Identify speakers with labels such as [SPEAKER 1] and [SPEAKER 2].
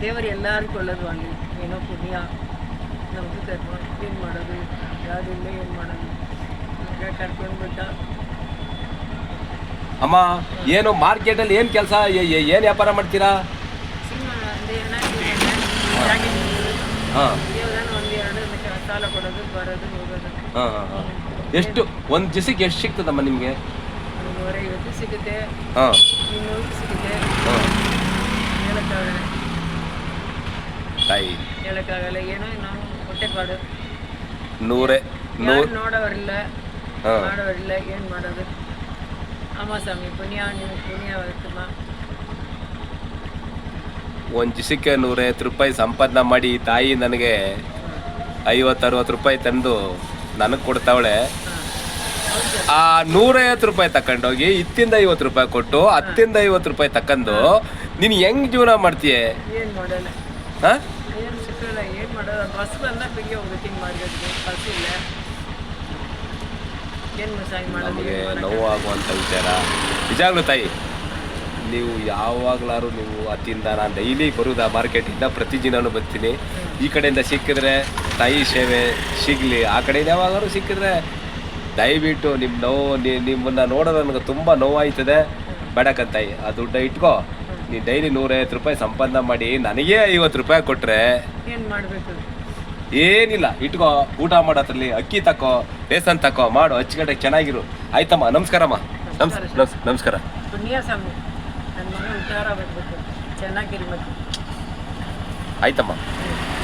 [SPEAKER 1] ದೇವರು ಎಲ್ಲರಿಗೂ ಒಳ್ಳೇದು ಆಗಲಿ. ಏನೋ ಪುಣ್ಯ ನಮಗೂ ಕರ್ಮ, ಏನು ಮಾಡೋದು, ಯಾವುದಿಲ್ಲ ಏನು ಮಾಡೋದು, ಈಗ ಕರ್ಕೊಂಡ್ಬಿಟ್ಟ.
[SPEAKER 2] ಅಮ್ಮ ಏನು ಮಾರ್ಕೆಟಲ್ಲಿ ಏನು ಕೆಲಸ, ಏನು ವ್ಯಾಪಾರ ಮಾಡ್ತೀರಾ?
[SPEAKER 1] ಸಿನಿಮಾ ಅಂದರೆ
[SPEAKER 2] ಹಾಂ
[SPEAKER 1] ಒಂದೆರಡು ಸಾಲ ಕೊಡೋದು, ಬರೋದು, ಹೋಗೋದು.
[SPEAKER 2] ಹಾಂ ಹಾಂ ಹಾಂ. ಎಷ್ಟು ಒಂದು ದಿವಸಕ್ಕೆ ಎಷ್ಟು ಸಿಗ್ತದಮ್ಮ ನಿಮಗೆ?
[SPEAKER 1] 150 ಸಿಗುತ್ತೆ,
[SPEAKER 2] ಹಾಂ
[SPEAKER 1] 200 ಸಿಗುತ್ತೆ.
[SPEAKER 2] ಹಾಂ
[SPEAKER 1] ಹೇಳೋಕ್ಕಾಗಲ್ಲ,
[SPEAKER 2] ತಾಯಿ
[SPEAKER 1] ಹೇಳೋಕ್ಕಾಗಲ್ಲ. ಏನೋ ನಾವು ಹೊಟ್ಟೆಪಾಡು,
[SPEAKER 2] ನೂರೇ
[SPEAKER 1] ಯಾರು ನೋಡೋರಿಲ್ಲ,
[SPEAKER 2] ಹಾಂ
[SPEAKER 1] ಮಾಡೋರಿಲ್ಲ, ಏನು ಮಾಡೋದು? ಅಮ್ಮ ಸ್ವಾಮಿ ಪುಣ್ಯ, ನಿಮ್ಗೆ ಪುಣ್ಯವಾಗುತ್ತಮ್ಮ.
[SPEAKER 2] ಒಂದು ದಿವಸಕ್ಕೆ 150 ರೂಪಾಯಿ ಸಂಪಾದನೆ ಮಾಡಿ ತಾಯಿ ನನಗೆ 50-60 ರೂಪಾಯಿ ತಂದು ನನಗೆ ಕೊಡ್ತಾವಳೆ. ಆ 150 ರೂಪಾಯಿ ತಗೊಂಡೋಗಿ 50 ರೂಪಾಯಿ ಕೊಟ್ಟು 50 ರೂಪಾಯಿ ತಕೊಂಡು ನೀನು ಹೆಂಗ್ ಜೀವನ ಮಾಡ್ತೀಯ?
[SPEAKER 1] ಏನು ಮಾಡಲ್ಲ,
[SPEAKER 2] ಹಾಂ
[SPEAKER 1] ಏನು ಸಿಕ್ಕಲ್ಲ, ಏನು ಮಾಡೋದು? ಬಸ್ ಬಂದಾಗ ಬಿಗಿ ಹೋಗುತ್ತೆ, ಹಿಂಗೆ ಮಾಡ್ಬೇಕು, ಬಸ್ ಇಲ್ಲ, ಏನು ಮಸಾಯಿ ಮಾಡೋದು?
[SPEAKER 2] ನಮಗೆ ನೋವಾಗುವಂಥ ವಿಚಾರ ನಿಜಾಗ್ಲೂ ತಾಯಿ. ನೀವು ಯಾವಾಗಲಾರು ನೀವು ಅತ್ತಿಂದ ನಾನು ಡೈಲಿ ಬರುವುದಾ ಮಾರ್ಕೆಟಿಂದ, ಪ್ರತಿದಿನವೂ ಬರ್ತೀನಿ. ಈ ಕಡೆಯಿಂದ ಸಿಕ್ಕಿದ್ರೆ ತಾಯಿ ಸೇವೆ ಸಿಗಲಿ, ಆ ಕಡೆಯಿಂದ ಯಾವಾಗಾದ್ರು ಸಿಕ್ಕಿದ್ರೆ ದಯವಿಟ್ಟು ನಿಮ್ಮ ನೋವು ನಿಮ್ಮನ್ನು ನೋಡೋದು ನನಗೆ ತುಂಬ ನೋವಾಯ್ತದೆ. ಬೇಡಕ್ಕಂತಾಯಿ, ಆ ದುಡ್ಡ ಇಟ್ಕೋ. ನೀನು ಡೈಲಿ 150 ರೂಪಾಯಿ ಸಂಪಾದನೆ ಮಾಡಿ ನನಗೇ 50 ರೂಪಾಯಿ ಕೊಟ್ಟರೆ
[SPEAKER 1] ಏನು ಮಾಡಬೇಕು?
[SPEAKER 2] ಏನಿಲ್ಲ, ಇಟ್ಕೋ. ಊಟ ಮಾಡೋದ್ರಲ್ಲಿ ಅಕ್ಕಿ ತಕೋ, ರೇಷನ್ ತಕೋ, ಮಾಡು, ಅಚ್ಚುಕಟ್ಟೆ ಚೆನ್ನಾಗಿರು. ಆಯ್ತಮ್ಮ, ನಮಸ್ಕಾರಮ್ಮ. ನಮಸ್ಕಾರ.
[SPEAKER 1] ಪುಣ್ಯ ಸ್ವಾಮಿ, ನನ್ನ ಮಗ ಉದ್ಧಾರ ಆಗಬೇಕು, ಚೆನ್ನಾಗಿರಿ ಮತ್ತೆ.
[SPEAKER 2] ಆಯ್ತಮ್ಮ.